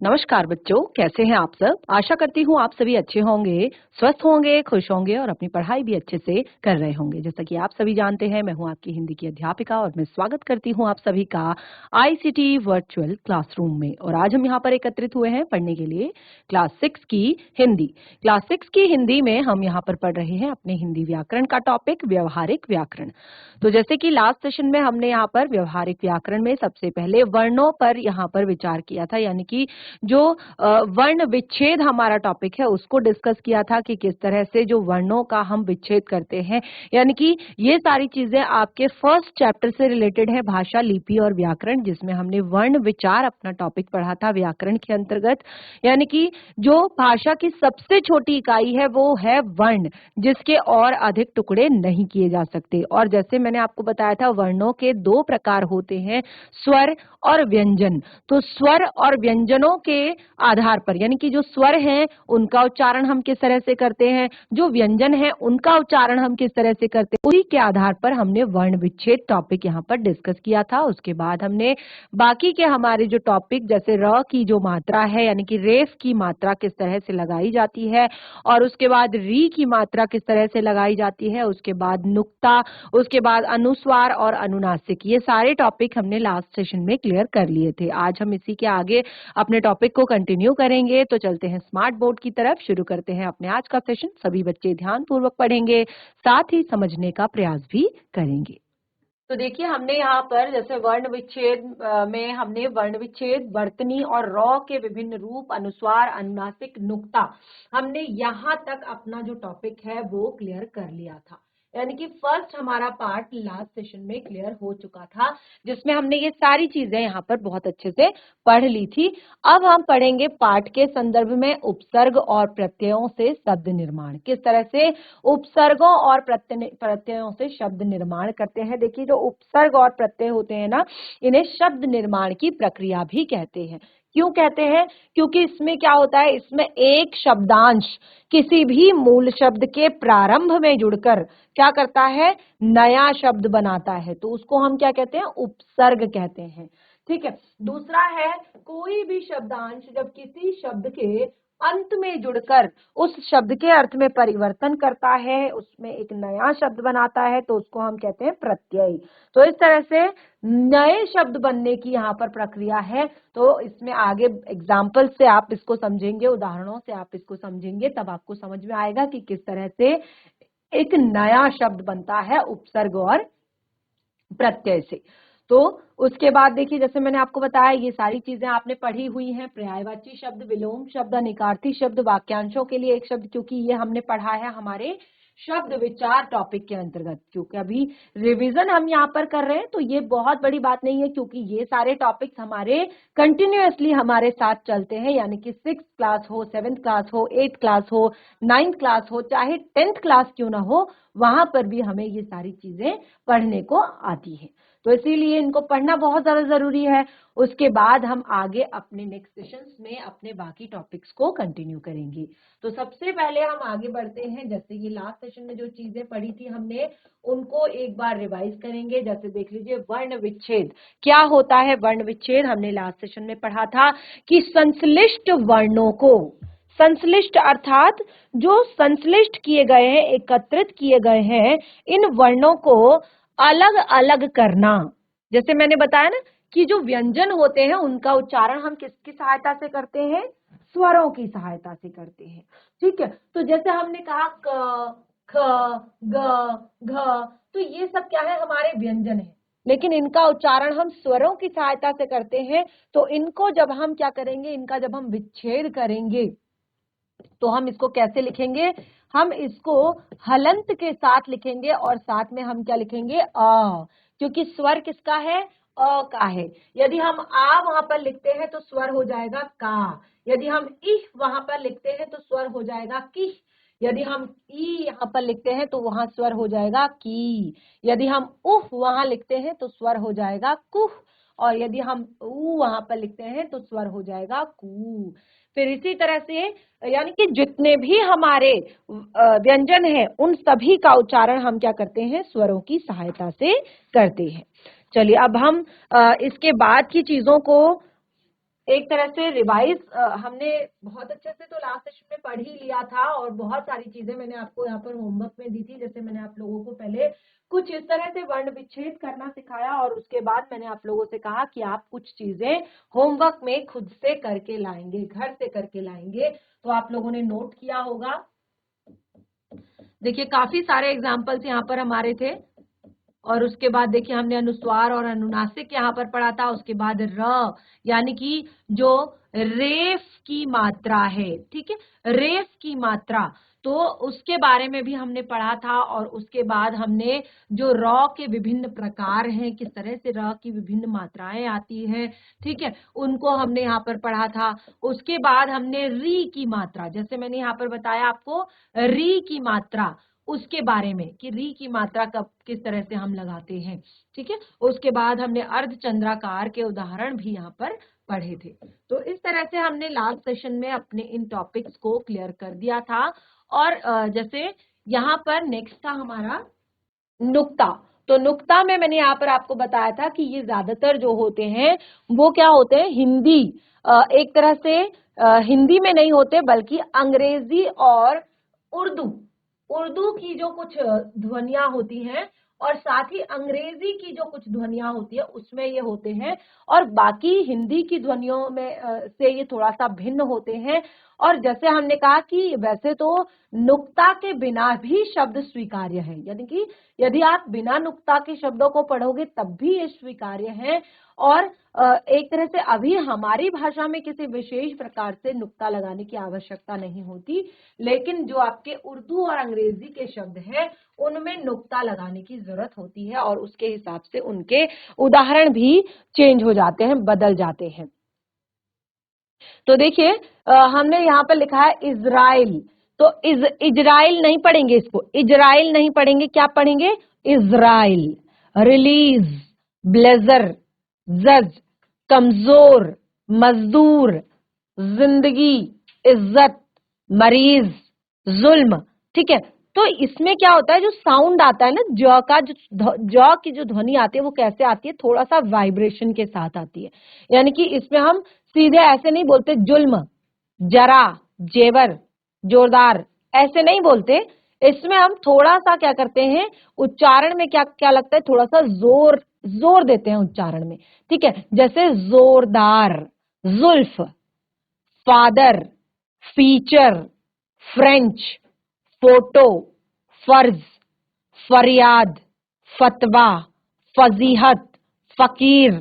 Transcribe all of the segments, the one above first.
नमस्कार बच्चों, कैसे हैं आप सब। आशा करती हूँ आप सभी अच्छे होंगे, स्वस्थ होंगे, खुश होंगे और अपनी पढ़ाई भी अच्छे से कर रहे होंगे। जैसा कि आप सभी जानते हैं, मैं हूँ आपकी हिंदी की अध्यापिका और मैं स्वागत करती हूँ आप सभी का आईसीटी वर्चुअल क्लासरूम में। और आज हम यहाँ पर एकत्रित हुए हैं पढ़ने के लिए क्लास 6 की हिंदी। क्लास 6 की हिंदी में हम यहाँ पर पढ़ रहे हैं अपने हिंदी व्याकरण का टॉपिक व्यवहारिक व्याकरण। तो जैसे कि लास्ट सेशन में हमने यहाँ पर व्यवहारिक व्याकरण में सबसे पहले वर्णों पर यहाँ पर विचार किया था, यानी कि जो वर्ण विच्छेद हमारा टॉपिक है उसको डिस्कस किया था कि किस तरह से जो वर्णों का हम विच्छेद करते हैं, यानी कि ये सारी चीजें आपके फर्स्ट चैप्टर से रिलेटेड है, भाषा, लिपि और व्याकरण, जिसमें हमने वर्ण विचार अपना टॉपिक पढ़ा था व्याकरण के अंतर्गत। यानी कि जो भाषा की सबसे छोटी इकाई है वो है वर्ण, जिसके और अधिक टुकड़े नहीं किए जा सकते। और जैसे मैंने आपको बताया था, वर्णों के दो प्रकार होते हैं, स्वर और व्यंजन। तो स्वर और व्यंजनों के आधार पर, यानी कि जो स्वर हैं उनका उच्चारण हम किस तरह से करते हैं, जो व्यंजन है उनका उच्चारण हम किस तरह से करते हैं, उसी के आधार पर हमने वर्ण विच्छेद टॉपिक यहाँ पर डिस्कस किया था। उसके बाद हमने बाकी के हमारे जो टॉपिक, जैसे र की जो मात्रा है, यानी कि रेफ की मात्रा किस तरह से लगाई जाती है, और उसके बाद री की मात्रा किस तरह से लगाई जाती है, उसके बाद नुक्ता, उसके बाद अनुस्वार और अनुनासिक, ये सारे टॉपिक हमने लास्ट सेशन में क्लियर कर लिए थे। आज हम इसी के आगे अपने टॉपिक को कंटिन्यू करेंगे। तो चलते हैं स्मार्ट बोर्ड की तरफ, शुरू करते हैं अपने आज का सेशन। सभी बच्चे ध्यान पूर्वक पढ़ेंगे, साथ ही समझने का प्रयास भी करेंगे। तो देखिए, हमने यहाँ पर जैसे वर्ण विच्छेद में हमने वर्ण विच्छेद, वर्तनी और रॉ के विभिन्न रूप, अनुस्वार, अनुनासिक, नुक्ता, हमने यहाँ तक अपना जो टॉपिक है वो क्लियर कर लिया था। यानी कि फर्स्ट हमारा पार्ट लास्ट सेशन में क्लियर हो चुका था, जिसमें हमने ये सारी चीजें यहाँ पर बहुत अच्छे से पढ़ ली थी। अब हम पढ़ेंगे पाठ के संदर्भ में उपसर्ग और प्रत्ययों से शब्द निर्माण, किस तरह से उपसर्गों और प्रत्ययों से शब्द निर्माण करते हैं। देखिए, जो उपसर्ग और प्रत्यय होते हैं ना, इन्हें शब्द निर्माण की प्रक्रिया भी कहते हैं। क्यों कहते हैं? क्योंकि इसमें क्या होता है, इसमें एक शब्दांश किसी भी मूल शब्द के प्रारंभ में जुड़कर क्या करता है, नया शब्द बनाता है। तो उसको हम क्या कहते हैं, उपसर्ग कहते हैं। ठीक है। दूसरा है, कोई भी शब्दांश जब किसी शब्द के अंत में जुड़कर उस शब्द के अर्थ में परिवर्तन करता है, उसमें एक नया शब्द बनाता है, तो उसको हम कहते हैं प्रत्यय। तो इस तरह से नए शब्द बनने की यहाँ पर प्रक्रिया है। तो इसमें आगे एग्जाम्पल से आप इसको समझेंगे, उदाहरणों से आप इसको समझेंगे, तब आपको समझ में आएगा कि किस तरह से एक नया शब्द बनता है उपसर्ग और प्रत्यय से। तो उसके बाद देखिए, जैसे मैंने आपको बताया, ये सारी चीजें आपने पढ़ी हुई हैं। पर्यायवाची शब्द, विलोम शब्द, निकार्थी शब्द, वाक्यांशों के लिए एक शब्द, क्योंकि ये हमने पढ़ा है हमारे शब्द विचार टॉपिक के अंतर्गत। क्योंकि अभी रिवीजन हम यहाँ पर कर रहे हैं, तो ये बहुत बड़ी बात नहीं है, क्योंकि ये सारे टॉपिक्स हमारे कंटिन्यूअसली हमारे साथ चलते हैं। यानी कि 6th क्लास हो, 7th क्लास हो, 8th क्लास हो, 9th क्लास हो, चाहे 10th क्लास क्यों ना हो, वहां पर भी हमें ये सारी चीजें पढ़ने को आती है। तो इसीलिए इनको पढ़ना बहुत ज्यादा जरूरी है। उसके बाद हम आगे अपने नेक्स्ट सेशंस में अपने बाकी टॉपिक्स को कंटिन्यू करेंगे। तो सबसे पहले हम आगे बढ़ते हैं। जैसे ये लास्ट सेशन में जो चीजें पढ़ी थी हमने, उनको एक बार रिवाइज करेंगे। जैसे देख लीजिए, वर्ण विच्छेद क्या होता है। वर्ण विच्छेद हमने लास्ट सेशन में पढ़ा था कि संश्लिष्ट वर्णों को, संश्लिष्ट अर्थात जो संश्लिष्ट किए गए हैं, एकत्रित किए गए हैं, इन वर्णों को अलग अलग करना। जैसे मैंने बताया ना कि जो व्यंजन होते हैं उनका उच्चारण हम किसकी सहायता से करते हैं, स्वरों की सहायता से करते हैं। ठीक है। तो जैसे हमने कहा क, ख, ग, घ, तो ये सब क्या है, हमारे व्यंजन है, लेकिन इनका उच्चारण हम स्वरों की सहायता से करते हैं। तो इनको जब हम क्या करेंगे, इनका जब हम विच्छेद करेंगे, तो हम इसको कैसे लिखेंगे, हम इसको हलंत के साथ लिखेंगे, और साथ में हम क्या लिखेंगे, अ, क्योंकि स्वर किसका है, अ का है। यदि हम आ वहां पर लिखते हैं तो स्वर हो जाएगा का, यदि हम इह वहां पर लिखते हैं तो स्वर हो जाएगा किह, यदि हम ई यहाँ पर लिखते हैं तो वहां स्वर हो जाएगा की, यदि हम उह वहां लिखते हैं तो स्वर हो जाएगा कुह, और यदि हम ऊ वहां पर लिखते हैं तो स्वर हो जाएगा कू। फिर इसी तरह से, यानी कि जितने भी हमारे व्यंजन हैं, उन सभी का उच्चारण हम क्या करते हैं, स्वरों की सहायता से करते हैं। चलिए, अब हम इसके बाद की चीजों को एक तरह से रिवाइज हमने बहुत अच्छे से तो लास्ट सेशन में पढ़ ही लिया था, और बहुत सारी चीजें मैंने आपको यहाँ पर होमवर्क में दी थी। जैसे मैंने आप लोगों को पहले कुछ इस तरह से वर्ण विच्छेद करना सिखाया, और उसके बाद मैंने आप लोगों से कहा कि आप कुछ चीजें होमवर्क में खुद से करके लाएंगे, घर से करके लाएंगे। तो आप लोगों ने नोट किया होगा। देखिए काफी सारे एग्जाम्पल्स यहाँ पर हमारे थे, और उसके बाद देखिए हमने अनुस्वार और अनुनासिक यहाँ पर पढ़ा था। उसके बाद र, यानी कि जो रेफ की मात्रा है, ठीक है, रेफ की मात्रा, तो उसके बारे में भी हमने पढ़ा था। और उसके बाद हमने जो र के विभिन्न प्रकार हैं, किस तरह से र की विभिन्न मात्राएं आती हैं, ठीक है, उनको हमने यहाँ पर पढ़ा था। उसके बाद हमने री की मात्रा, जैसे मैंने यहाँ पर बताया आपको री की मात्रा, उसके बारे में कि री की मात्रा कब किस तरह से हम लगाते हैं, ठीक है। उसके बाद हमने अर्धचंद्राकार के उदाहरण भी यहाँ पर पढ़े थे। तो इस तरह से हमने लास्ट सेशन में अपने इन टॉपिक्स को क्लियर कर दिया था। और जैसे यहाँ पर नेक्स्ट था हमारा नुक्ता। तो नुक्ता में मैंने यहाँ पर आपको बताया था कि ये ज्यादातर जो होते हैं वो क्या होते हैं, हिंदी, एक तरह से हिंदी में नहीं होते, बल्कि अंग्रेजी और उर्दू, उर्दू की जो कुछ ध्वनियां होती हैं, और साथ ही अंग्रेजी की जो कुछ ध्वनियां होती है उसमें ये होते हैं। और बाकी हिंदी की ध्वनियों में से ये थोड़ा सा भिन्न होते हैं। और जैसे हमने कहा कि वैसे तो नुक्ता के बिना भी शब्द स्वीकार्य है, यानी कि यदि आप बिना नुक्ता के शब्दों को पढ़ोगे तब भी ये स्वीकार्य है। और एक तरह से अभी हमारी भाषा में किसी विशेष प्रकार से नुक्ता लगाने की आवश्यकता नहीं होती, लेकिन जो आपके उर्दू और अंग्रेजी के शब्द हैं उनमें नुक्ता लगाने की जरूरत होती है, और उसके हिसाब से उनके उदाहरण भी चेंज हो जाते हैं, बदल जाते हैं। तो देखिए हमने यहाँ पर लिखा है इजराइल। तो इजराइल नहीं पढ़ेंगे, इसको इजराइल नहीं पढ़ेंगे, क्या पढ़ेंगे, इजराइल। रिलीज, ब्लेजर, जज, कमजोर, मजदूर, जिंदगी, इज्जत, मरीज, जुल्म, ठीक है। तो इसमें क्या होता है, जो साउंड आता है ना, ज का जो ज की जो ध्वनि आती है वो कैसे आती है, थोड़ा सा वाइब्रेशन के साथ आती है। यानी कि इसमें हम सीधे ऐसे नहीं बोलते जुल्म, जरा, जेवर, जोरदार, ऐसे नहीं बोलते। इसमें हम थोड़ा सा क्या करते हैं, उच्चारण में क्या क्या लगता है, थोड़ा सा जोर जोर देते हैं उच्चारण में, ठीक है। जैसे जोरदार, जुल्फ, फादर, फीचर, फ्रेंच, फोटो, फर्ज, फरियाद, फतवा, फजीहत, फकीर,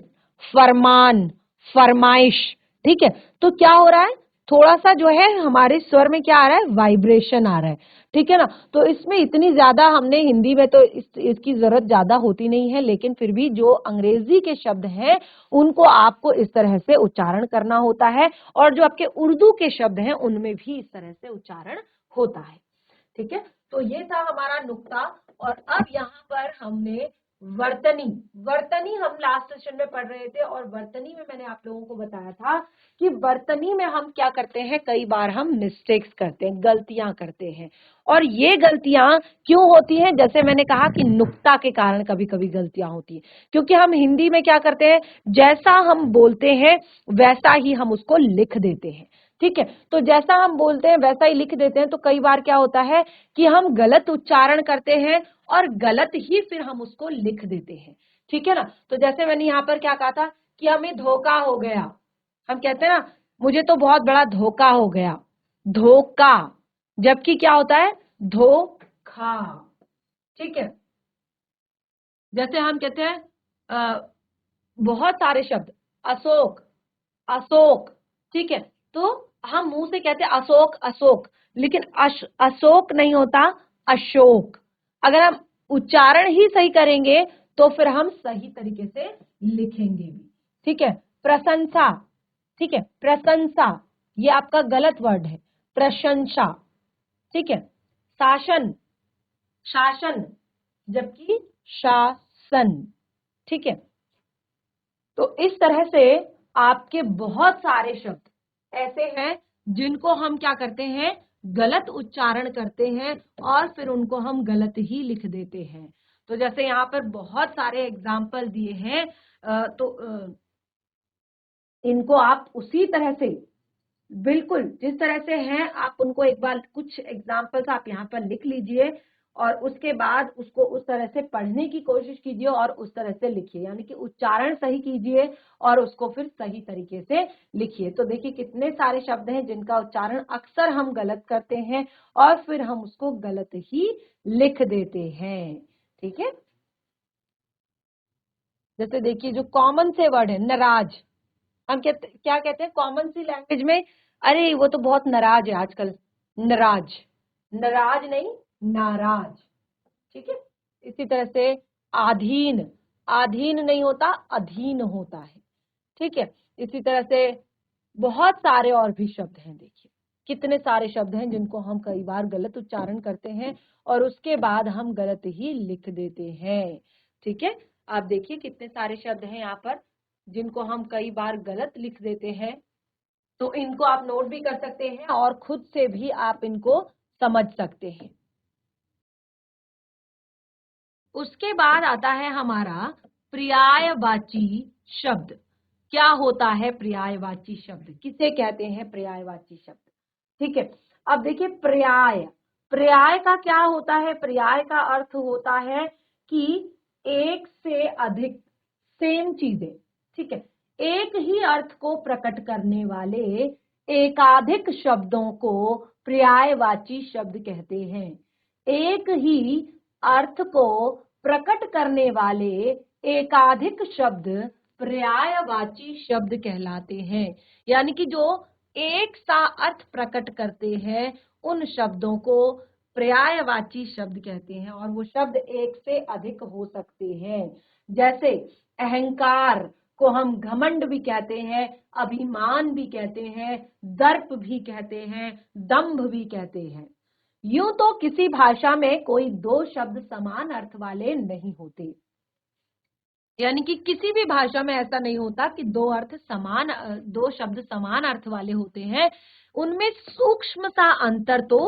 फरमान, फरमाइश, ठीक है। तो क्या हो रहा है, थोड़ा सा जो है हमारे स्वर में क्या आ रहा है, वाइब्रेशन आ रहा है, ठीक है ना। तो इसमें इतनी ज्यादा हमने हिंदी में तो इसकी जरूरत ज्यादा होती नहीं है, लेकिन फिर भी जो अंग्रेजी के शब्द हैं उनको आपको इस तरह से उच्चारण करना होता है, और जो आपके उर्दू के शब्द हैं उनमें भी इस तरह से उच्चारण होता है, ठीक है। तो ये था हमारा नुक्ता। और अब यहाँ पर हमने वर्तनी, वर्तनी हम लास्ट सेशन में पढ़ रहे थे, और वर्तनी में मैंने आप लोगों को बताया था कि वर्तनी में हम क्या करते हैं, कई बार हम मिस्टेक्स करते हैं, गलतियां करते हैं। और ये गलतियां क्यों होती हैं, जैसे मैंने कहा कि नुक्ता के कारण कभी कभी गलतियां होती है, क्योंकि हम हिंदी में क्या करते हैं, जैसा हम बोलते हैं वैसा ही हम उसको लिख देते हैं, ठीक है। तो जैसा हम बोलते हैं वैसा ही लिख देते हैं, तो कई बार क्या होता है कि हम गलत उच्चारण करते हैं और गलत ही फिर हम उसको लिख देते हैं, ठीक है ना। तो जैसे मैंने यहाँ पर क्या कहा था कि हमें धोखा हो गया, हम कहते हैं ना मुझे तो बहुत बड़ा धोखा हो गया, धोखा, जबकि क्या होता है, धोखा, ठीक है। जैसे हम कहते हैं बहुत सारे शब्द, अशोक, अशोक, ठीक है। तो हम मुंह से कहते हैं अशोक अशोक, लेकिन अशोक नहीं होता, अशोक। अगर हम उच्चारण ही सही करेंगे तो फिर हम सही तरीके से लिखेंगे भी, ठीक है। प्रशंसा, ठीक है, प्रशंसा, ये आपका गलत वर्ड है, प्रशंसा, ठीक है। शासन, शासन, जबकि शासन, ठीक है। तो इस तरह से आपके बहुत सारे शब्द ऐसे हैं जिनको हम क्या करते हैं, गलत उच्चारण करते हैं और फिर उनको हम गलत ही लिख देते हैं। तो जैसे यहाँ पर बहुत सारे एग्जाम्पल दिए हैं, तो इनको आप उसी तरह से, बिल्कुल जिस तरह से हैं, आप उनको एक बार कुछ एग्जाम्पल्स आप यहाँ पर लिख लीजिए और उसके बाद उसको उस तरह से पढ़ने की कोशिश कीजिए और उस तरह से लिखिए, यानी कि उच्चारण सही कीजिए और उसको फिर सही तरीके से लिखिए। तो देखिए कितने सारे शब्द हैं जिनका उच्चारण अक्सर हम गलत करते हैं और फिर हम उसको गलत ही लिख देते हैं। ठीक है, जैसे देखिए जो कॉमन से वर्ड है नाराज, हम क्या कहते हैं कॉमन सी लैंग्वेज में, अरे वो तो बहुत नाराज है आजकल, नाराज, नाराज नहीं नाराज। ठीक है, इसी तरह से आधीन, आधीन नहीं होता अधीन होता है। ठीक है, इसी तरह से बहुत सारे और भी शब्द हैं। देखिए कितने सारे शब्द हैं जिनको हम कई बार गलत उच्चारण करते हैं और उसके बाद हम गलत ही लिख देते हैं। ठीक है, आप देखिए कितने सारे शब्द हैं यहाँ पर जिनको हम कई बार गलत लिख देते हैं। तो इनको आप नोट भी कर सकते हैं और खुद से भी आप इनको समझ सकते हैं। उसके बाद आता है हमारा पर्यायवाची शब्द। क्या होता है पर्यायवाची शब्द, किसे कहते हैं पर्यायवाची शब्द? ठीक है, अब देखिए पर्याय, पर्याय का क्या होता है? पर्याय का अर्थ होता है कि एक से अधिक सेम चीजें, ठीक है, एक ही अर्थ को प्रकट करने वाले एकाधिक शब्दों को पर्यायवाची शब्द कहते हैं। एक ही अर्थ को प्रकट करने वाले एकाधिक शब्द पर्यायवाची शब्द कहलाते हैं। यानी कि जो एक सा अर्थ प्रकट करते हैं उन शब्दों को पर्यायवाची शब्द कहते हैं और वो शब्द एक से अधिक हो सकते हैं। जैसे अहंकार को हम घमंड भी कहते हैं, अभिमान भी कहते हैं, दर्प भी कहते हैं, दंभ भी कहते हैं। यूं तो किसी भाषा में कोई दो शब्द समान अर्थ वाले नहीं होते, यानी कि किसी भी भाषा में ऐसा नहीं होता कि दो शब्द समान अर्थ वाले होते हैं। उनमें सूक्ष्म सा अंतर तो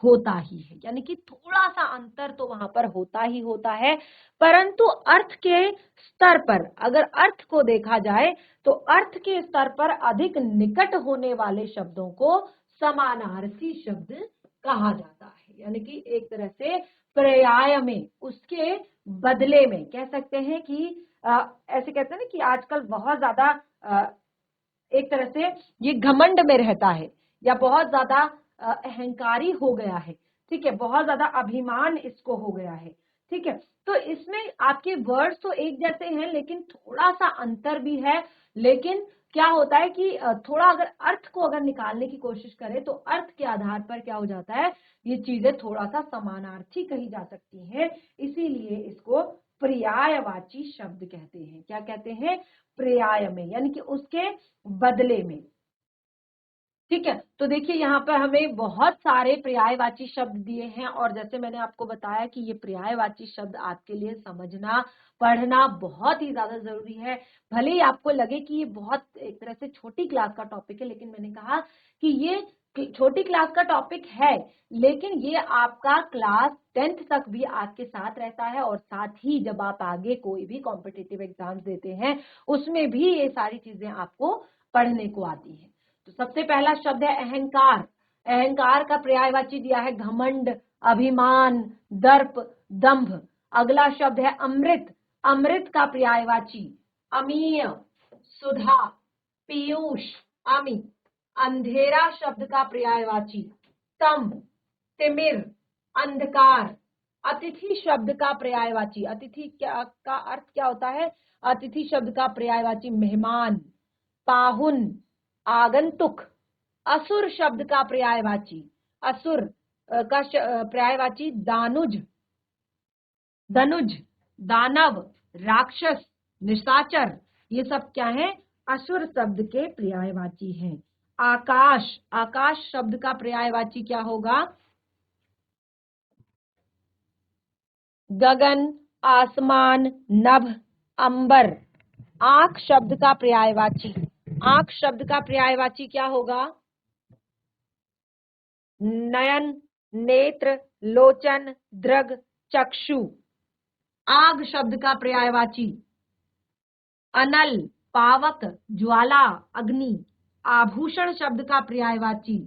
होता ही है, यानी कि थोड़ा सा अंतर तो वहां पर होता ही होता है, परंतु अर्थ के स्तर पर अगर अर्थ को देखा जाए तो अर्थ के स्तर पर अधिक निकट होने वाले शब्दों को समानार्थी शब्द कहा जाता है। यानी कि एक तरह से पर्याय में, उसके बदले में कह सकते हैं कि ऐसे कहते हैं ना कि आजकल बहुत ज्यादा एक तरह से ये घमंड में रहता है या बहुत ज्यादा अहंकारी हो गया है। ठीक है, बहुत ज्यादा अभिमान इसको हो गया है। ठीक है, तो इसमें आपके वर्ड्स तो एक जैसे हैं लेकिन थोड़ा सा अंतर भी है। लेकिन क्या होता है कि थोड़ा अगर अर्थ को अगर निकालने की कोशिश करें तो अर्थ के आधार पर क्या हो जाता है, ये चीजें थोड़ा सा समानार्थी कही जा सकती हैं, इसीलिए इसको पर्यायवाची शब्द कहते हैं। क्या कहते हैं? पर्याय में, यानी कि उसके बदले में। ठीक है, तो देखिए यहाँ पर हमें बहुत सारे पर्यायवाची शब्द दिए हैं और जैसे मैंने आपको बताया कि ये पर्यायवाची शब्द आपके लिए समझना पढ़ना बहुत ही ज्यादा जरूरी है। भले ही आपको लगे कि ये बहुत एक तरह से छोटी क्लास का टॉपिक है, लेकिन मैंने कहा कि ये छोटी क्लास का टॉपिक है, लेकिन ये आपका क्लास 10th तक भी आपके साथ रहता है और साथ ही जब आप आगे कोई भी कॉम्पिटिटिव एग्जाम्स देते हैं उसमें भी ये सारी चीजें आपको पढ़ने को आती है। तो सबसे पहला शब्द है अहंकार। अहंकार का पर्यायवाची दिया है घमंड, अभिमान, दर्प, दंभ। अगला शब्द है अमृत। अमृत का पर्यायवाची अमीय, सुधा, पीयूष, अमी। अंधेरा शब्द का पर्यायवाची तम, तिमिर, अंधकार। अतिथि शब्द का पर्यायवाची, अतिथि का अर्थ क्या होता है? अतिथि शब्द का पर्यायवाची मेहमान, पाहुन, आगंतुक। असुर शब्द का पर्यायवाची, असुर का पर्यायवाची दानुज, दनुज, दानव, राक्षस, निशाचर। ये सब क्या है? असुर शब्द के पर्यायवाची हैं। आकाश, आकाश शब्द का पर्यायवाची क्या होगा? गगन, आसमान, नभ, अंबर। आंख शब्द का पर्यायवाची, आंख शब्द का पर्यायवाची क्या होगा? नयन, नेत्र, लोचन, दृग, चक्षु। आग शब्द का पर्यायवाची अनल, पावक, ज्वाला, अग्नि। आभूषण शब्द का पर्यायवाची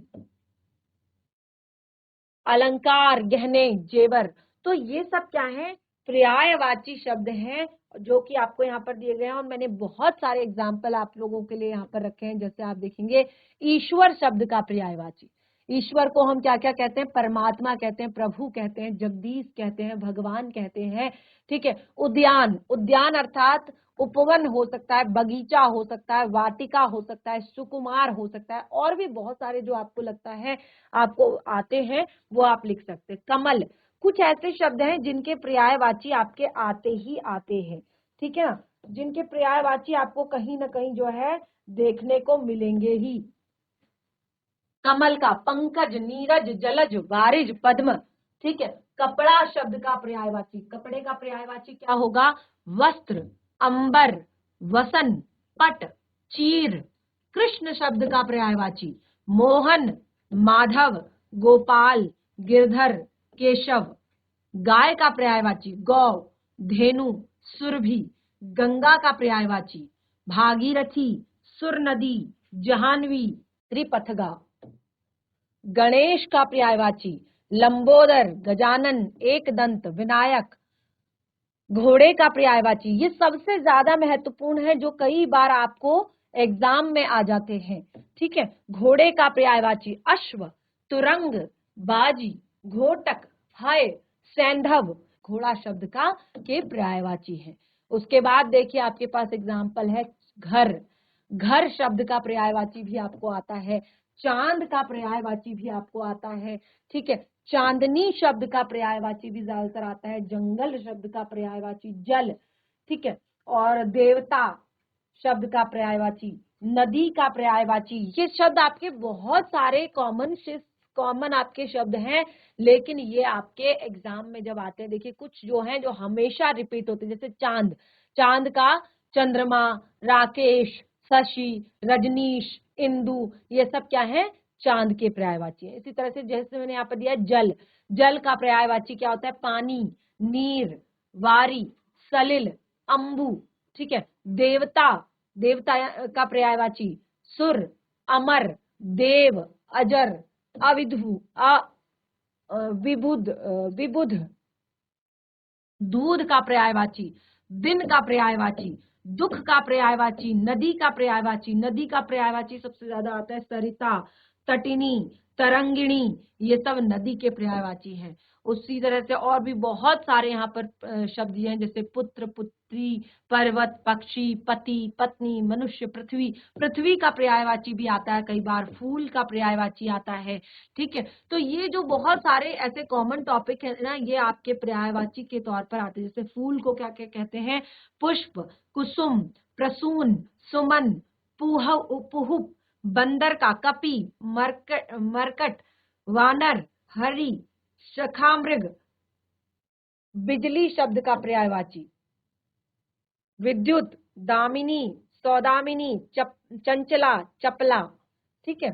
अलंकार, गहने, जेवर। तो ये सब क्या है, पर्यायवाची शब्द हैं जो कि आपको यहाँ पर दिए गए हैं, और मैंने बहुत सारे एग्जाम्पल आप लोगों के लिए यहाँ पर रखे हैं। जैसे आप देखेंगे ईश्वर शब्द का पर्यायवाची, ईश्वर को हम क्या क्या कहते हैं, परमात्मा कहते हैं, प्रभु कहते हैं, जगदीश कहते हैं, भगवान कहते हैं। ठीक है। उद्यान, उद्यान अर्थात उपवन हो सकता है, बगीचा हो सकता है, वाटिका हो सकता है, सुकुमार हो सकता है, और भी बहुत सारे जो आपको लगता है आपको आते हैं वो आप लिख सकते हैं। कमल, कुछ ऐसे शब्द हैं जिनके पर्यायवाची आपके आते ही आते हैं। ठीक है ना, जिनके पर्यायवाची आपको कहीं ना कहीं जो है देखने को मिलेंगे ही। कमल का पंकज, नीरज, जलज, वारिज, पद्म। ठीक है। कपड़ा शब्द का पर्यायवाची, कपड़े का पर्यायवाची क्या होगा, वस्त्र, अंबर, वसन, पट, चीर। कृष्ण शब्द का पर्यायवाची मोहन, माधव, गोपाल, गिरधर, केशव। गाय का पर्यायवाची गौ, धेनु, सुरभि। गंगा का पर्यायवाची भागीरथी, सुर नदी, जाह्नवी, त्रिपथगा। गणेश का पर्यायवाची लंबोदर, गजानन, एकदंत, विनायक। घोड़े का पर्यायवाची, ये सबसे ज्यादा महत्वपूर्ण है जो कई बार आपको एग्जाम में आ जाते हैं। ठीक है। घोड़े का पर्यायवाची अश्व, तुरंग, बाजी, घोटक, हय, सैंधव। घोड़ा शब्द का के पर्यायवाची है। उसके बाद देखिए आपके पास एग्जाम्पल है घर, घर शब्द का पर्यायवाची भी आपको आता है। चांद का पर्यायवाची भी आपको आता है। ठीक है। चांदनी शब्द का पर्यायवाची भी ज्यादातर आता है। जंगल शब्द का पर्यायवाची जल। ठीक है। और देवता शब्द का पर्यायवाची नदी का पर्यायवाची। ये शब्द आपके बहुत सारे कॉमन आपके शब्द हैं, लेकिन ये आपके एग्जाम में जब आते हैं, देखिए कुछ जो हैं जो हमेशा रिपीट होते हैं, जैसे चांद, चांद का चंद्रमा, राकेश, शशि, रजनीश, इंदु, ये सब क्या है, चांद के पर्यायवाची है। इसी तरह से जैसे मैंने यहाँ पर दिया जल, जल का पर्यायवाची क्या होता है, पानी, नीर, वारी, सलिल, अंबु। ठीक है। देवता, देवता का पर्यायवाची सुर, अमर, देव, अजर, अविधु, विबुध, विबुध। दूध का पर्यायवाची, दिन का पर्यायवाची, दुख का पर्यायवाची, नदी का पर्यायवाची, नदी का पर्यायवाची सबसे ज्यादा आता है सरिता, तटिनी, तरंगिणी। ये सब नदी के पर्यायवाची हैं। उसी तरह से और भी बहुत सारे यहाँ पर शब्द हैं, जैसे पुत्र, पुत्री, पर्वत, पक्षी, पति, पत्नी, मनुष्य, पृथ्वी। पृथ्वी का पर्यायवाची भी आता है कई बार, फूल का पर्यायवाची आता है। ठीक है। तो ये जो बहुत सारे ऐसे कॉमन टॉपिक है ना, ये आपके पर्यायवाची के तौर पर आते हैं। जैसे फूल को क्या क्या कहते हैं, पुष्प, कुसुम, प्रसून, सुमन, पुहुप। बंदर का कपि, मरकट, वानर, हरि, शखामृग। बिजली शब्द का पर्यायवाची विद्युत, दामिनी, सौदामिनी, चंचला, चपला। ठीक है।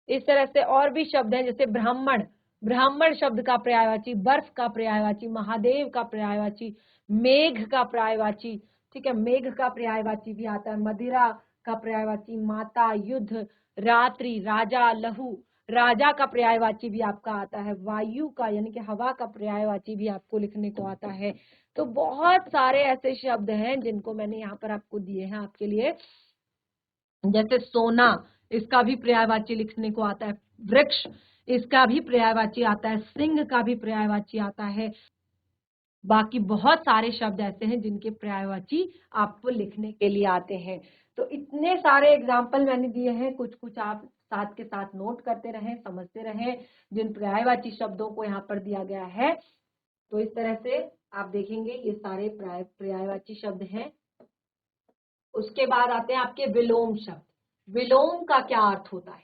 इस तरह से और भी शब्द हैं, जैसे ब्राह्मण, ब्राह्मण शब्द का पर्यायवाची बर्फ का पर्यायवाची, महादेव का पर्यायवाची, मेघ का पर्यायवाची। ठीक है। मेघ का पर्यायवाची भी आता है। मदिरा का पर्यायवाची माता, युद्ध, रात्रि, राजा, लहू। राजा का पर्यायवाची भी आपका आता है। वायु का यानी कि हवा का पर्यायवाची भी आपको लिखने को आता है। तो बहुत सारे ऐसे शब्द हैं जिनको मैंने यहाँ पर आपको दिए हैं आपके लिए। जैसे सोना, इसका भी पर्यायवाची लिखने को आता है। वृक्ष, इसका भी पर्यायवाची आता है। सिंह का भी पर्यायवाची आता है। बाकी बहुत सारे शब्द ऐसे हैं जिनके पर्यायवाची आपको लिखने के लिए आते हैं। तो इतने सारे एग्जाम्पल मैंने दिए हैं, कुछ कुछ आप साथ के साथ नोट करते रहें, समझते रहें जिन पर्यायवाची शब्दों को यहाँ पर दिया गया है। तो इस तरह से आप देखेंगे ये सारे पर्यायवाची शब्द हैं। उसके बाद आते हैं आपके विलोम शब्द। विलोम का क्या अर्थ होता है,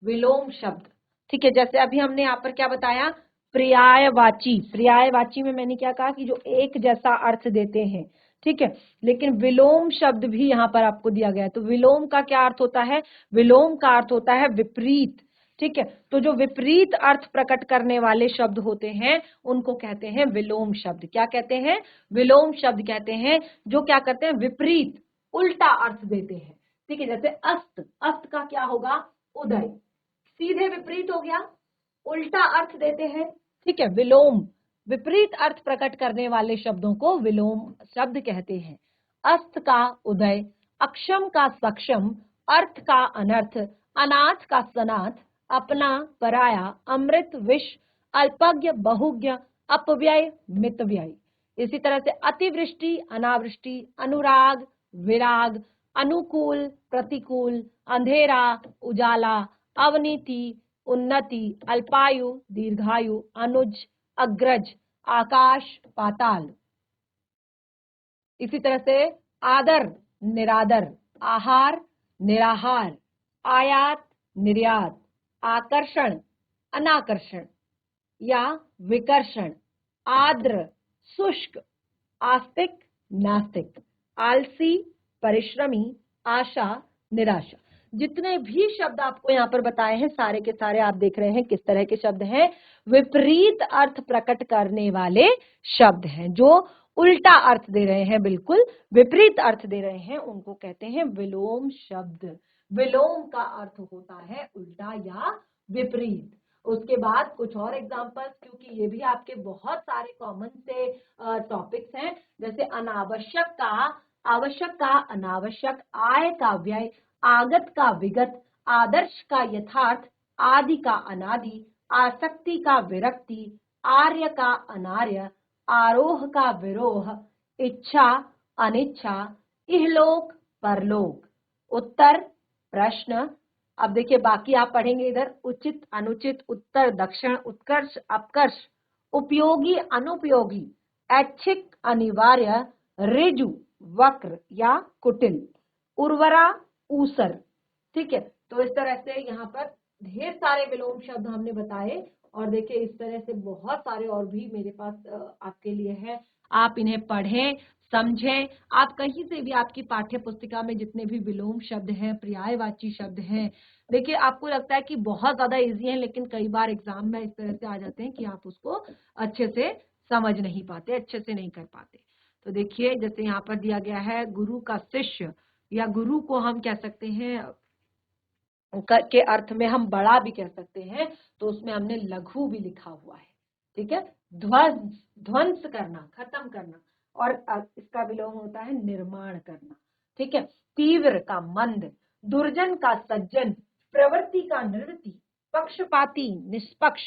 विलोम शब्द। ठीक है। जैसे अभी हमने यहाँ पर क्या बताया, पर्यायवाची, पर्यायवाची में मैंने क्या कहा कि जो एक जैसा अर्थ देते हैं। ठीक है। लेकिन विलोम शब्द भी यहाँ पर आपको दिया गया है। तो विलोम का क्या अर्थ होता है, विलोम का अर्थ होता है विपरीत। ठीक है। तो जो विपरीत अर्थ प्रकट करने वाले शब्द होते हैं उनको कहते हैं विलोम शब्द। क्या कहते हैं, विलोम शब्द कहते हैं जो क्या करते हैं, विपरीत उल्टा अर्थ देते हैं। ठीक है, जैसे अस्त, अस्त का क्या होगा? उदय, सीधे विपरीत हो गया, उल्टा अर्थ देते हैं। ठीक है, विलोम, विपरीत अर्थ प्रकट करने वाले शब्दों को विलोम शब्द कहते हैं। अस्त का उदय, अक्षम का सक्षम, अर्थ का अनर्थ, अनाथ का सनाथ, अपना पराया, अमृत विष, अल्पज्ञ बहुज्ञ, अपव्यय मितव्यय। इसी तरह से अतिवृष्टि अनावृष्टि, अनुराग विराग, अनुकूल प्रतिकूल, अंधेरा उजाला, अवनीति उन्नति, अल्पायु दीर्घायु, अनुज अग्रज, आकाश पाताल। इसी तरह से आदर निरादर, आहार निराहार, आयात निर्यात, आकर्षण अनाकर्षण या विकर्षण, आर्द्र शुष्क, आस्तिक नास्तिक, आलसी परिश्रमी, आशा निराशा। जितने भी शब्द आपको यहाँ पर बताए हैं सारे के सारे आप देख रहे हैं किस तरह के शब्द हैं? विपरीत अर्थ प्रकट करने वाले शब्द हैं, जो उल्टा अर्थ दे रहे हैं, बिल्कुल विपरीत अर्थ दे रहे हैं, उनको कहते हैं विलोम शब्द। विलोम का अर्थ होता है उल्टा या विपरीत। उसके बाद कुछ और एग्जांपल्स, क्योंकि ये भी आपके बहुत सारे कॉमन से टॉपिक्स हैं, जैसे अनावश्यक का आवश्यक का अनावश्यक, आय का व्यय, आगत का विगत, आदर्श का यथार्थ, आदि का अनादि, आसक्ति का विरक्ति, आर्य का अनार्य, आरोह का विरोह, इच्छा अनिच्छा, इहलोक परलोक। उत्तर प्रश्न। अब देखिए बाकी आप पढ़ेंगे इधर, उचित अनुचित, उत्तर दक्षिण, उत्कर्ष अपकर्ष, उपयोगी अनुपयोगी, ऐच्छिक अनिवार्य, ऋजु वक्र या कुटिल, उर्वरा ऊसर। ठीक है, तो इस तरह से यहाँ पर ढेर सारे विलोम शब्द हमने बताए, और देखिए इस तरह से बहुत सारे और भी मेरे पास आपके लिए है। आप इन्हें पढ़ें समझें। आप कहीं से भी आपकी पाठ्य पुस्तिका में जितने भी विलोम शब्द हैं, पर्यायवाची शब्द हैं, देखिए आपको लगता है कि बहुत ज्यादा इजी है, लेकिन कई बार एग्जाम में इस तरह से आ जाते हैं कि आप उसको अच्छे से समझ नहीं पाते, अच्छे से नहीं कर पाते। तो देखिए जैसे यहाँ पर दिया गया है, गुरु का शिष्य, या गुरु को हम कह सकते हैं के अर्थ में हम बड़ा भी कह सकते हैं, तो उसमें हमने लघु भी लिखा हुआ है। ठीक है, ध्वंस करना, खत्म करना, और इसका विलोम होता है निर्माण करना। ठीक है, तीव्र का मंद, दुर्जन का सज्जन, प्रवृत्ति का निवृत्ति, पक्षपाती निष्पक्ष,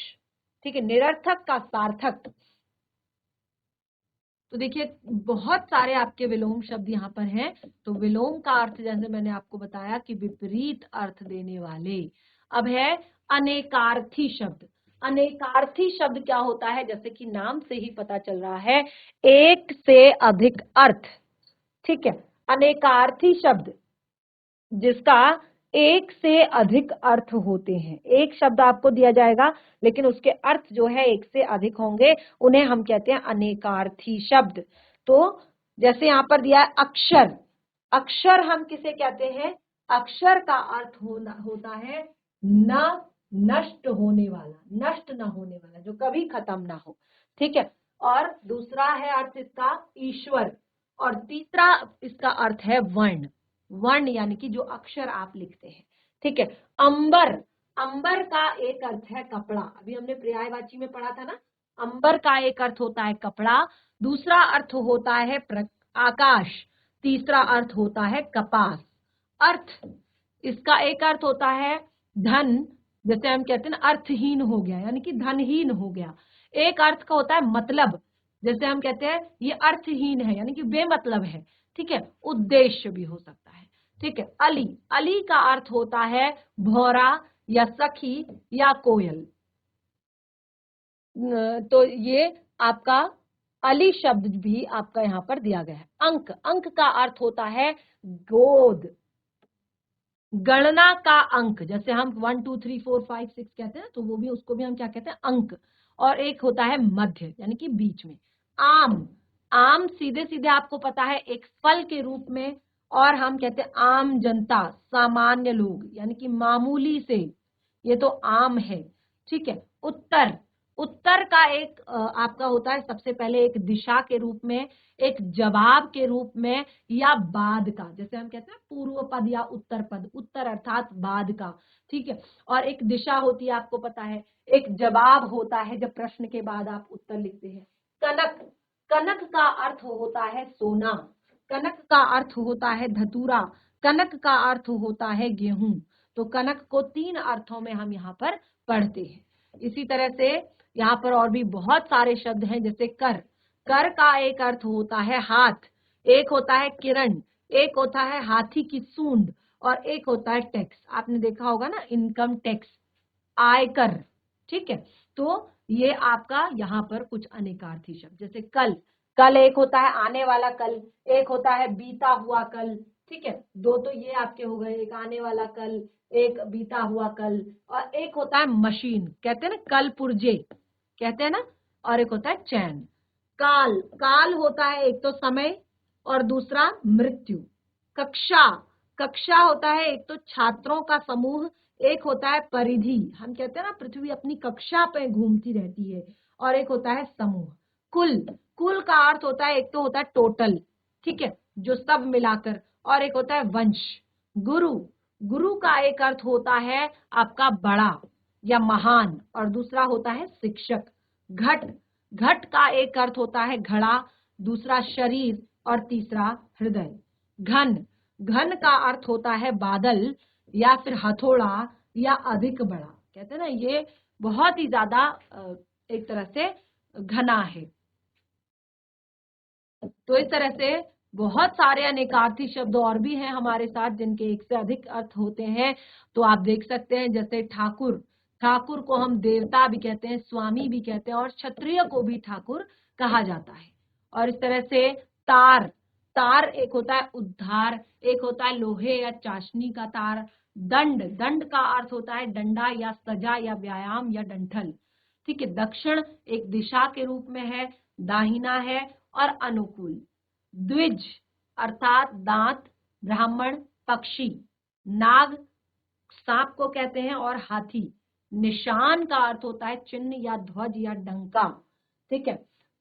ठीक है, निरर्थक का सार्थक। तो देखिए बहुत सारे आपके विलोम शब्द यहाँ पर हैं। तो विलोम का अर्थ जैसे मैंने आपको बताया कि विपरीत अर्थ देने वाले। अब है अनेकार्थी शब्द। अनेकार्थी शब्द क्या होता है? जैसे कि नाम से ही पता चल रहा है, एक से अधिक अर्थ। ठीक है, अनेकार्थी शब्द जिसका एक से अधिक अर्थ होते हैं। एक शब्द आपको दिया जाएगा लेकिन उसके अर्थ जो है एक से अधिक होंगे, उन्हें हम कहते हैं अनेकार्थी शब्द। तो जैसे यहाँ पर दिया है अक्षर। अक्षर हम किसे कहते हैं? अक्षर का अर्थ होता है न नष्ट होने वाला, नष्ट न होने वाला, जो कभी खत्म ना हो। ठीक है, और दूसरा है अर्थ इसका ईश्वर, और तीसरा इसका अर्थ है वर्ण। वर्ण यानी कि जो अक्षर आप लिखते हैं। ठीक है, अंबर, अंबर का एक अर्थ है कपड़ा। अभी हमने पर्यायवाची में पढ़ा था ना, अंबर का एक अर्थ होता है कपड़ा, दूसरा अर्थ होता है आकाश, तीसरा अर्थ होता है कपास। अर्थ, इसका एक अर्थ होता है धन, जैसे हम कहते हैं ना अर्थहीन हो गया, यानी कि धनहीन हो गया। एक अर्थ का होता है मतलब, जैसे हम कहते हैं ये अर्थहीन है, यानी कि बेमतलब है। ठीक है, उद्देश्य भी हो सकता है। ठीक है, अली, अली का अर्थ होता है भौरा या सखी या कोयल। तो ये आपका अली शब्द भी आपका यहाँ पर दिया गया है। अंक, अंक का अर्थ होता है गोद, गणना का अंक, जैसे हम 1 2 3 4 5 6 कहते हैं, तो वो भी, उसको भी हम क्या कहते हैं? अंक। और एक होता है मध्य, यानी कि बीच में। आम, आम सीधे सीधे आपको पता है एक फल के रूप में, और हम कहते हैं आम जनता, सामान्य लोग, यानी कि मामूली से, ये तो आम है। ठीक है, उत्तर, उत्तर का एक आपका होता है सबसे पहले एक दिशा के रूप में, एक जवाब के रूप में, या बाद का, जैसे हम कहते हैं पूर्व पद या उत्तर पद, उत्तर अर्थात बाद का, ठीक है। और एक दिशा होती है, आपको पता है, एक जवाब होता है जब प्रश्न के बाद आप उत्तर लिखते हैं। कनक, कनक का अर्थ होता है सोना, कनक का अर्थ होता है धतूरा, कनक का अर्थ होता है गेहूं। तो कनक को 3 अर्थों में हम यहाँ पर पढ़ते हैं। इसी तरह से यहाँ पर और भी बहुत सारे शब्द हैं, जैसे कर, कर का एक अर्थ होता है हाथ, एक होता है किरण, एक होता है हाथी की सूंड, और एक होता है टैक्स। आपने देखा होगा ना, इनकम टैक्स, आयकर, ठीक है। तो ये आपका यहाँ पर कुछ अनेकार्थी शब्द, जैसे कल, कल एक होता है आने वाला कल, एक होता है बीता हुआ कल, ठीक है। दो तो ये आपके हो गए, एक आने वाला कल, एक बीता हुआ कल, और एक होता है मशीन, कहते हैं ना कल पुर्जे, कहते हैं ना, और एक होता है चैन। काल, काल होता है एक तो समय और दूसरा मृत्यु। कक्षा, कक्षा होता है एक तो छात्रों का समूह, एक होता है परिधि, हम कहते हैं ना पृथ्वी अपनी कक्षा पे घूमती रहती है, और एक होता है समूह। कुल, कुल का अर्थ होता है एक तो होता है टोटल, ठीक है, जो सब मिलाकर, और एक होता है वंश। गुरु, गुरु का एक अर्थ होता है आपका बड़ा या महान, और दूसरा होता है शिक्षक। घट, घट का एक अर्थ होता है घड़ा, दूसरा शरीर, और तीसरा हृदय। घन, घन का अर्थ होता है बादल, या फिर हथौड़ा, या अधिक बड़ा, कहते हैं ना ये बहुत ही ज्यादा एक तरह से घना है। तो इस तरह से बहुत सारे अनेकार्थी शब्द और भी हैं हमारे साथ, जिनके एक से अधिक अर्थ होते हैं। तो आप देख सकते हैं, जैसे ठाकुर, ठाकुर को हम देवता भी कहते हैं, स्वामी भी कहते हैं, और क्षत्रिय को भी ठाकुर कहा जाता है। और इस तरह से तार, तार एक होता है उद्धार, एक होता है लोहे या चाशनी का तार। दंड, दंड का अर्थ होता है डंडा या सजा या व्यायाम या डंठल, ठीक है। दक्षिण एक दिशा के रूप में है, दाहिना है, और अनुकूल। द्विज अर्थात दांत, ब्राह्मण, पक्षी। नाग सांप को कहते हैं, और हाथी। निशान का अर्थ होता है चिन्ह या ध्वज या डंका, ठीक है।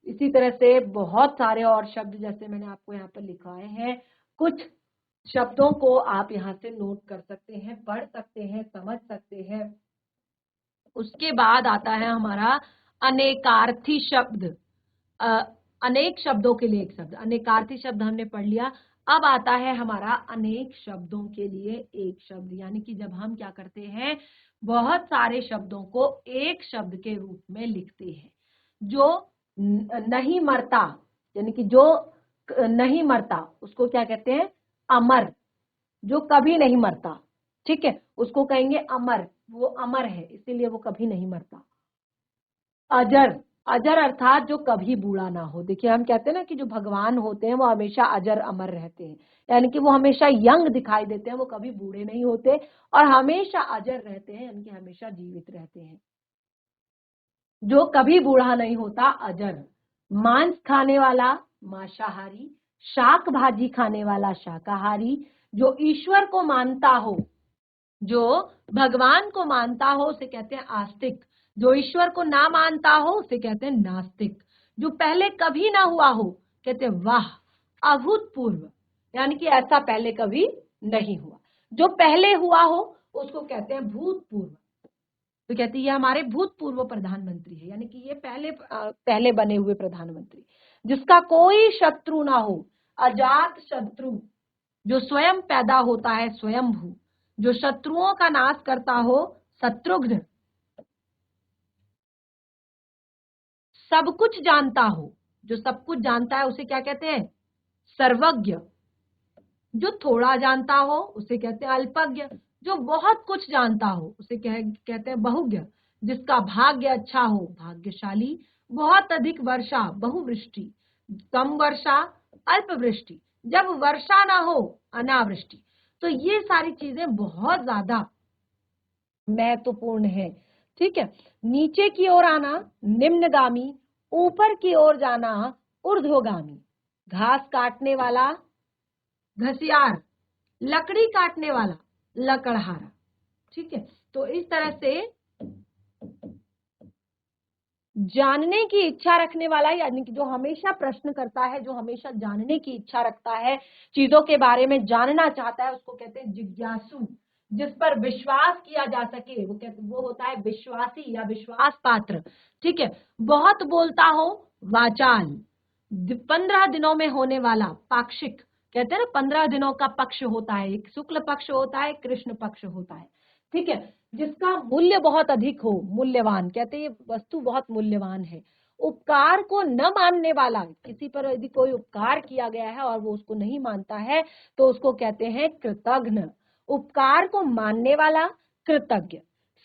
इसी तरह से बहुत सारे और शब्द, जैसे मैंने आपको यहाँ पर लिखाए हैं, कुछ शब्दों को आप यहाँ से नोट कर सकते हैं, पढ़ सकते हैं, समझ सकते हैं। उसके बाद आता है हमारा अनेकार्थी शब्द। अनेक शब्दों के लिए एक शब्द, अनेकार्थी शब्द हमने पढ़ लिया। अब आता है हमारा अनेक शब्दों के लिए एक शब्द, यानी कि जब हम क्या करते हैं, बहुत सारे शब्दों को एक शब्द के रूप में लिखते हैं। जो नहीं मरता, यानी कि जो नहीं मरता उसको क्या कहते हैं, अमर। जो कभी नहीं मरता, ठीक है, उसको कहेंगे अमर, वो अमर है इसीलिए वो कभी नहीं मरता। अजर, अजर अर्थात जो कभी बूढ़ा ना हो। देखिए हम कहते हैं ना कि जो भगवान होते हैं वो हमेशा अजर अमर रहते हैं, यानी कि वो हमेशा यंग दिखाई देते हैं, वो कभी बूढ़े नहीं होते, और हमेशा अजर रहते हैं, यानी कि हमेशा जीवित रहते हैं। जो कभी बूढ़ा नहीं होता, अजर। मांस खाने वाला मांसाहारी, शाक भाजी खाने वाला शाकाहारी। जो ईश्वर को मानता हो, जो भगवान को मानता हो उसे कहते हैं आस्तिक। जो ईश्वर को ना मानता हो उसे कहते हैं नास्तिक। जो पहले कभी ना हुआ हो कहते हैं वाह, अभूतपूर्व, यानी कि ऐसा पहले कभी नहीं हुआ। जो पहले हुआ हो उसको कहते हैं भूतपूर्व। तो कहते हैं ये हमारे भूतपूर्व प्रधानमंत्री है, यानी कि ये पहले बने हुए प्रधानमंत्री। जिसका कोई शत्रु ना हो, अजात शत्रु। जो स्वयं पैदा होता है, स्वयंभू। जो शत्रुओं का नाश करता हो, शत्रुघ्न। सब कुछ जानता हो, जो सब कुछ जानता है उसे क्या कहते हैं, सर्वज्ञ। जो थोड़ा जानता हो उसे कहते हैं अल्पज्ञ। जो बहुत कुछ जानता हो उसे कहते हैं बहुज्ञ। जिसका भाग्य अच्छा हो, भाग्यशाली। बहुत अधिक वर्षा, बहुवृष्टि। कम वर्षा, अल्पवृष्टि। जब वर्षा ना हो, अनावृष्टि। तो ये सारी चीजें बहुत ज्यादा महत्वपूर्ण है, ठीक है। नीचे की ओर आना निम्नगामी, ऊपर की ओर जाना ऊर्ध्वगामी। घास काटने वाला घसियार, लकड़ी काटने वाला लकड़हारा, ठीक है। तो इस तरह से जानने की इच्छा रखने वाला, यानी कि जो हमेशा प्रश्न करता है, जो हमेशा जानने की इच्छा रखता है, चीजों के बारे में जानना चाहता है, उसको कहते हैं जिज्ञासु। जिस पर विश्वास किया जा सके वो कहते, वो होता है विश्वासी या विश्वास पात्र। ठीक है। बहुत बोलता हो, वाचाल। 15 दिनों में होने वाला, पाक्षिक। कहते हैं ना 15 दिनों का पक्ष होता है, एक शुक्ल पक्ष होता है, कृष्ण पक्ष होता है। ठीक है। जिसका मूल्य बहुत अधिक हो, मूल्यवान, कहते हैं ये वस्तु बहुत मूल्यवान है। उपकार को न मानने वाला, किसी पर यदि कोई उपकार किया गया है और वो उसको नहीं मानता है तो उसको कहते हैं कृतघ्न। उपकार को मानने वाला कृतज्ञ।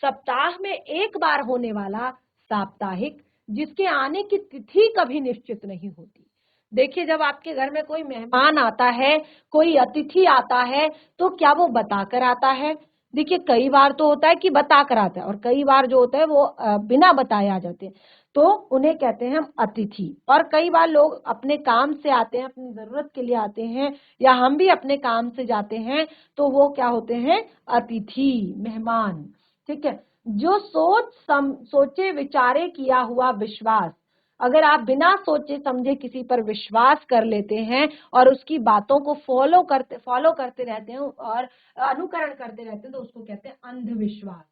सप्ताह में एक बार होने वाला साप्ताहिक, जिसके आने की तिथि कभी निश्चित नहीं होती। देखिए, जब आपके घर में कोई मेहमान आता है, कोई अतिथि आता है, तो क्या वो बताकर आता है? देखिए, कई बार तो होता है कि बता कर आता है और कई बार जो होता है वो बिना बताए आ जाते हैं, तो उन्हें कहते हैं हम अतिथि। और कई बार लोग अपने काम से आते हैं, अपनी जरूरत के लिए आते हैं, या हम भी अपने काम से जाते हैं, तो वो क्या होते हैं? अतिथि, मेहमान। ठीक है। जो सोचे विचारे किया हुआ विश्वास, अगर आप बिना सोचे समझे किसी पर विश्वास कर लेते हैं और उसकी बातों को फॉलो करते रहते हैं और अनुकरण करते रहते हैं, तो उसको कहते हैं अंधविश्वास।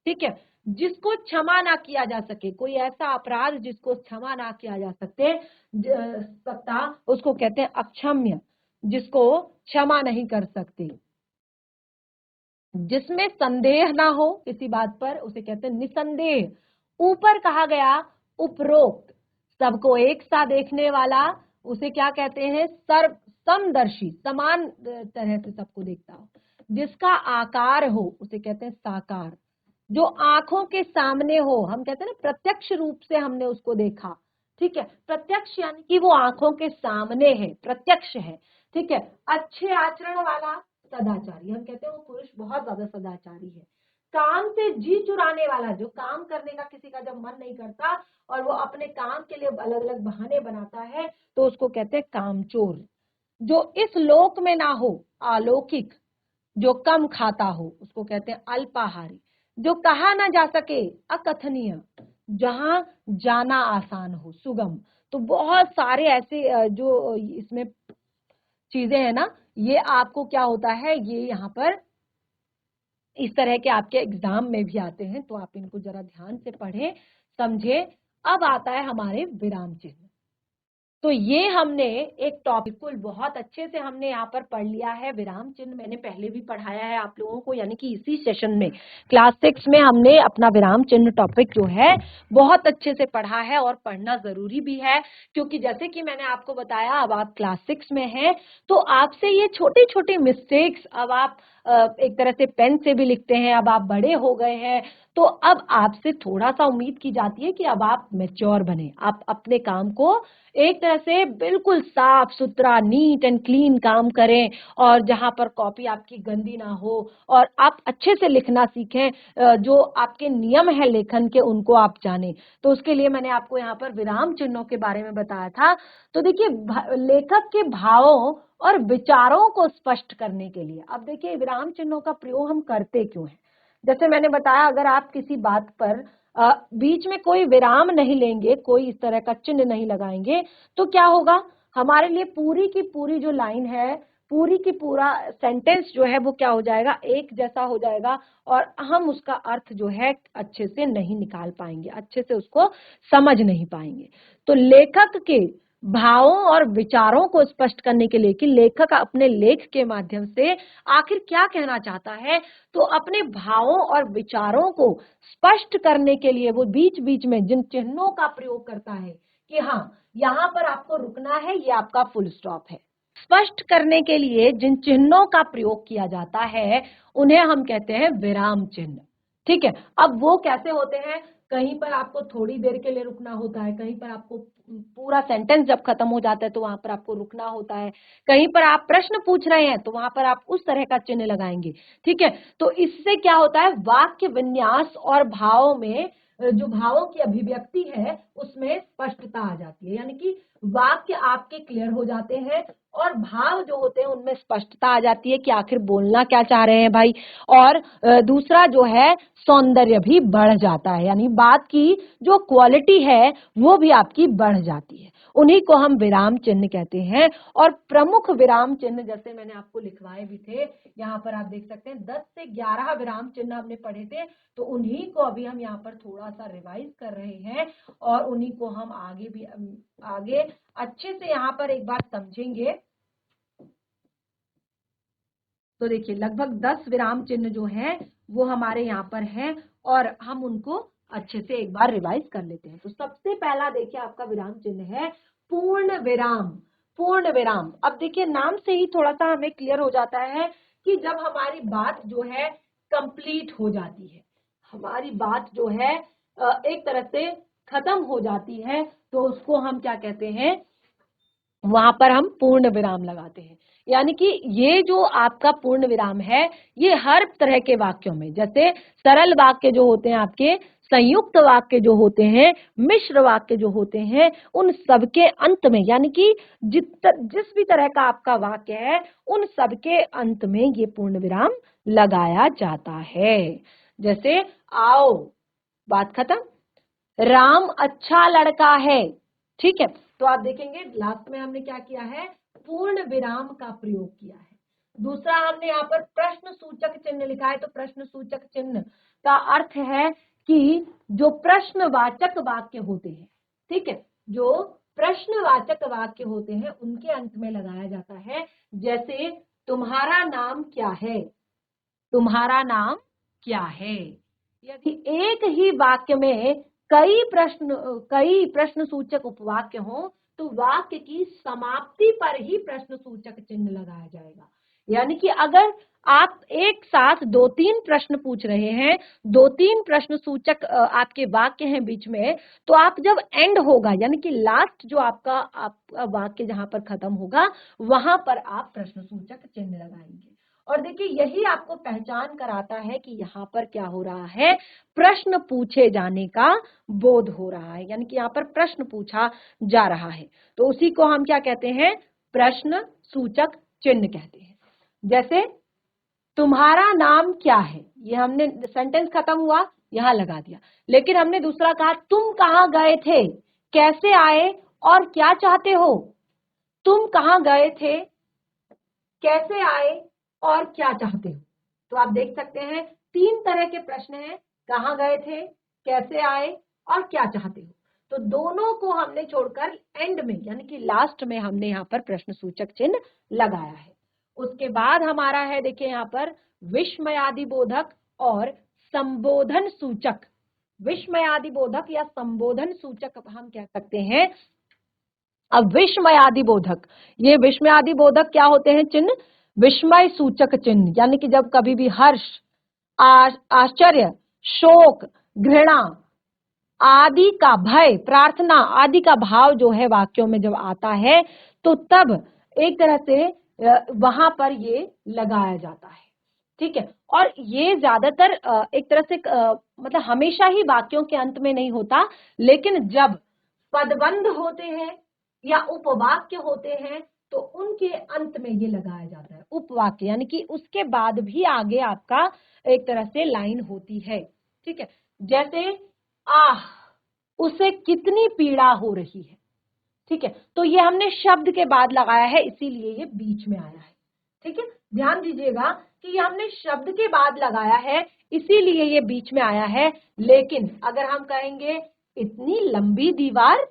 ठीक है। जिसको क्षमा ना किया जा सके, कोई ऐसा अपराध जिसको क्षमा ना किया जा सकता, उसको कहते हैं अक्षम्य, जिसको क्षमा नहीं कर सकते। जिसमें संदेह ना हो किसी बात पर, उसे कहते हैं निसंदेह। ऊपर कहा गया उपरोक्त, सबको एक सा देखने वाला, उसे क्या कहते हैं? सर्व समदर्शी, समान तरह से सबको देखता हो। जिसका आकार हो उसे कहते हैं साकार। जो आंखों के सामने हो, हम कहते हैं ना प्रत्यक्ष रूप से हमने उसको देखा। ठीक है। प्रत्यक्ष यानी कि वो आंखों के सामने है, प्रत्यक्ष है। ठीक है। अच्छे आचरण वाला, सदाचारी, हम कहते हैं वो पुरुष बहुत ज्यादा सदाचारी है। काम से जी चुराने वाला, जो काम करने का किसी का जब मन नहीं करता और वो अपने काम के लिए अलग अलग बहाने बनाता है, तो उसको कहते हैं कामचोर। जो इस लोक में ना हो, अलौकिक। जो कम खाता हो उसको कहते हैं अल्पाहारी। जो कहा ना जा सके, अकथनीय। जहां जाना आसान हो, सुगम। तो बहुत सारे ऐसे जो इसमें चीजें हैं ना, ये आपको क्या होता है, ये यहाँ पर इस तरह के आपके एग्जाम में भी आते हैं, तो आप इनको जरा ध्यान से पढ़ें, समझे। अब आता है हमारे विराम चिन्ह। तो ये हमने एक टॉपिक को बहुत अच्छे से हमने यहाँ पर पढ़ लिया है। विराम चिन्ह मैंने पहले भी पढ़ाया है आप लोगों को, यानी कि इसी सेशन में क्लास 6 में हमने अपना विराम चिन्ह टॉपिक जो है बहुत अच्छे से पढ़ा है, और पढ़ना जरूरी भी है, क्योंकि जैसे कि मैंने आपको बताया, अब आप क्लास 6 में हैं, तो आपसे ये छोटी छोटी मिस्टेक्स, अब आप एक तरह से पेन से भी लिखते हैं, अब आप बड़े हो गए हैं, तो अब आपसे थोड़ा सा उम्मीद की जाती है कि अब आप मैच्योर बने, आप अपने काम को एक तरह से बिल्कुल साफ सुथरा, नीट एंड क्लीन काम करें, और जहां पर कॉपी आपकी गंदी ना हो, और आप अच्छे से लिखना सीखें, जो आपके नियम है लेखन के उनको आप जानें। तो उसके लिए मैंने आपको यहाँ पर विराम चिन्हों के बारे में बताया था। तो देखिए, लेखक के भावों और विचारों को स्पष्ट करने के लिए, अब देखिए विराम चिन्हों का प्रयोग हम करते क्यों है। जैसे मैंने बताया, अगर आप किसी बात पर बीच में कोई विराम नहीं लेंगे, कोई इस तरह का चिन्ह नहीं लगाएंगे, तो क्या होगा, हमारे लिए पूरी की पूरी जो लाइन है, पूरी की पूरा सेंटेंस जो है वो क्या हो जाएगा, एक जैसा हो जाएगा, और हम उसका अर्थ जो है अच्छे से नहीं निकाल पाएंगे, अच्छे से उसको समझ नहीं पाएंगे। तो लेखक के भावों और विचारों को स्पष्ट करने के लिए कि लेखक अपने लेख के माध्यम से आखिर क्या कहना चाहता है, तो अपने भावों और विचारों को स्पष्ट करने के लिए वो बीच बीच में जिन चिन्हों का प्रयोग करता है कि हाँ, यहाँ पर आपको रुकना है, ये आपका फुल स्टॉप है, स्पष्ट करने के लिए जिन चिन्हों का प्रयोग किया जाता है, उन्हें हम कहते हैं विराम चिन्ह। ठीक है। अब वो कैसे होते हैं, कहीं पर आपको थोड़ी देर के लिए रुकना होता है, कहीं पर आपको पूरा सेंटेंस जब खत्म हो जाता है तो वहां पर आपको रुकना होता है, कहीं पर आप प्रश्न पूछ रहे हैं तो वहां पर आप उस तरह का चिन्ह लगाएंगे। ठीक है। तो इससे क्या होता है, वाक्य विन्यास और भाव में जो भावों की अभिव्यक्ति है उसमें स्पष्टता आ जाती है, यानी कि वाक्य आपके क्लियर हो जाते हैं और भाव जो होते हैं उनमें स्पष्टता आ जाती है कि आखिर बोलना क्या चाह रहे हैं भाई। और दूसरा जो है सौंदर्य भी बढ़ जाता है, यानी बात की जो क्वालिटी है वो भी आपकी बढ़ जाती है। उन्हीं को हम विराम चिन्ह कहते हैं। और प्रमुख विराम चिन्ह जैसे मैंने आपको लिखवाए भी थे, यहाँ पर आप देख सकते हैं 10 से 11 विराम चिन्ह हमने पढ़े थे, तो उन्हीं को अभी हम यहाँ पर थोड़ा सा रिवाइज कर रहे हैं और उन्हीं को हम आगे अच्छे से यहाँ पर एक बार समझेंगे। तो देखिए लगभग 10 विराम चिन्ह जो है वो हमारे यहाँ पर हैं और हम उनको अच्छे से एक बार रिवाइज कर लेते हैं। तो सबसे पहला देखिए आपका विराम चिन्ह है पूर्ण विराम। पूर्ण विराम, अब देखिए नाम से ही थोड़ा सा हमें क्लियर हो जाता है कि जब हमारी बात जो है कंप्लीट हो जाती है, हमारी बात जो है एक तरह से खत्म हो जाती है, तो उसको हम क्या कहते हैं, वहां पर हम पूर्ण विराम लगाते हैं। यानी कि ये जो आपका पूर्ण विराम है ये हर तरह के वाक्यों में, जैसे सरल वाक्य जो होते हैं आपके, संयुक्त वाक्य जो होते हैं, मिश्र वाक्य जो होते हैं, उन सबके अंत में, यानी कि जिस भी तरह का आपका वाक्य है उन सबके अंत में ये पूर्ण विराम लगाया जाता है। जैसे आओ, बात खत्म, राम अच्छा लड़का है, ठीक है। तो आप देखेंगे लास्ट में हमने क्या किया है, पूर्ण विराम का प्रयोग किया है। दूसरा हमने यहाँ पर प्रश्न सूचक चिन्ह लिखा है, तो प्रश्न सूचक चिन्ह का अर्थ है कि जो प्रश्नवाचक वाक्य होते हैं, ठीक है, जो प्रश्नवाचक वाक्य होते हैं उनके अंत में लगाया जाता है। जैसे तुम्हारा नाम क्या है, तुम्हारा नाम क्या है। यदि एक ही वाक्य में कई प्रश्न सूचक उपवाक्य हो तो वाक्य की समाप्ति पर ही प्रश्न सूचक चिन्ह लगाया जाएगा। यानी कि अगर आप एक साथ 2-3 प्रश्न पूछ रहे हैं, 2-3 प्रश्न सूचक आपके वाक्य हैं बीच में, तो आप जब एंड होगा यानी कि लास्ट जो आपका वाक्य जहां पर खत्म होगा वहां पर आप प्रश्न सूचक चिन्ह लगाएंगे। और देखिए यही आपको पहचान कराता है कि यहाँ पर क्या हो रहा है, प्रश्न पूछे जाने का बोध हो रहा है, यानी कि यहाँ पर प्रश्न पूछा जा रहा है। तो उसी को हम क्या कहते हैं, प्रश्न सूचक चिन्ह कहते हैं। जैसे तुम्हारा नाम क्या है, ये हमने सेंटेंस खत्म हुआ यहां लगा दिया, लेकिन हमने दूसरा कहा तुम कहाँ गए थे, कैसे आए और क्या चाहते हो। तुम कहाँ गए थे, कैसे आए और क्या चाहते हो। तो आप देख सकते हैं 3 तरह के प्रश्न हैं, कहाँ गए थे, कैसे आए और क्या चाहते हो। तो दोनों को हमने छोड़कर एंड में यानी कि लास्ट में हमने यहाँ पर प्रश्न सूचक चिन्ह लगाया है। उसके बाद हमारा है देखिए यहाँ पर विस्मयादि बोधक और संबोधन सूचक। विस्मयादि बोधक या संबोधन सूचक हम कह सकते हैं। अब विस्मयादि बोधक, ये विस्मयादि बोधक क्या होते हैं चिन्ह, विस्मय सूचक चिन्ह, यानी कि जब कभी भी हर्ष, आश्चर्य, शोक, घृणा आदि का, भय, प्रार्थना आदि का भाव जो है वाक्यों में जब आता है तो तब एक तरह से वहां पर ये लगाया जाता है, ठीक है। और ये ज्यादातर एक तरह से मतलब हमेशा ही वाक्यों के अंत में नहीं होता, लेकिन जब पदबंध होते हैं या उपवाक्य होते हैं तो उनके अंत में ये लगाया जाता है, उपवाक्य, यानी कि उसके बाद भी आगे आपका एक तरह से लाइन होती है, ठीक है। जैसे आह, उसे कितनी पीड़ा हो रही है, ठीक है। तो ये हमने शब्द के बाद लगाया है इसीलिए ये बीच में आया है, ठीक है। ध्यान दीजिएगा कि ये हमने शब्द के बाद लगाया है इसीलिए ये बीच में आया है। लेकिन अगर हम कहेंगे इतनी लंबी दीवार,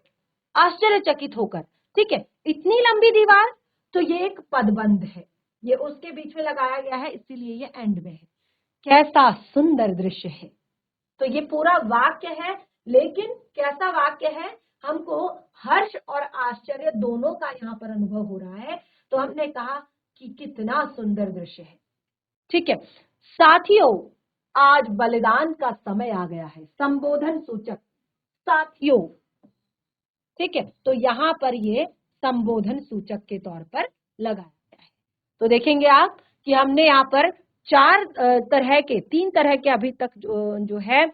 आश्चर्यचकित होकर, ठीक है, इतनी लंबी दीवार, तो ये एक पदबंध है, ये उसके बीच में लगाया गया है इसीलिए ये एंड में है। कैसा सुंदर दृश्य है, तो ये पूरा वाक्य है, लेकिन कैसा वाक्य है, हमको हर्ष और आश्चर्य दोनों का यहाँ पर अनुभव हो रहा है, तो हमने कहा कि कितना सुंदर दृश्य है, ठीक है। साथियों, आज बलिदान का समय आ गया है, संबोधन सूचक, साथियों, ठीक है। तो यहाँ पर ये संबोधन सूचक के तौर पर लगाया गया है। तो देखेंगे आप कि हमने यहाँ पर 3 तरह के अभी तक जो है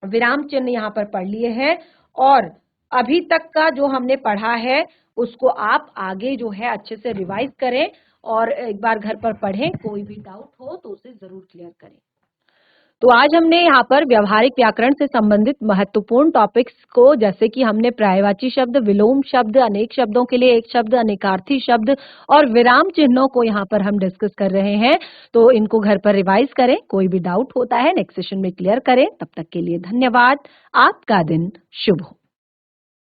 विराम चिन्ह यहाँ पर पढ़ लिए हैं और अभी तक का जो हमने पढ़ा है उसको आप आगे जो है अच्छे से रिवाइज करें और एक बार घर पर पढ़ें। कोई भी डाउट हो तो उसे जरूर क्लियर करें। तो आज हमने यहाँ पर व्यवहारिक व्याकरण से संबंधित महत्वपूर्ण टॉपिक्स को, जैसे कि हमने पर्यायवाची शब्द, विलोम शब्द, अनेक शब्दों के लिए एक शब्द, अनेकार्थी शब्द और विराम चिन्हों को यहाँ पर हम डिस्कस कर रहे हैं। तो इनको घर पर रिवाइज करें। कोई भी डाउट होता है नेक्स्ट सेशन में क्लियर करें। तब तक के लिए धन्यवाद। आपका दिन शुभ हो।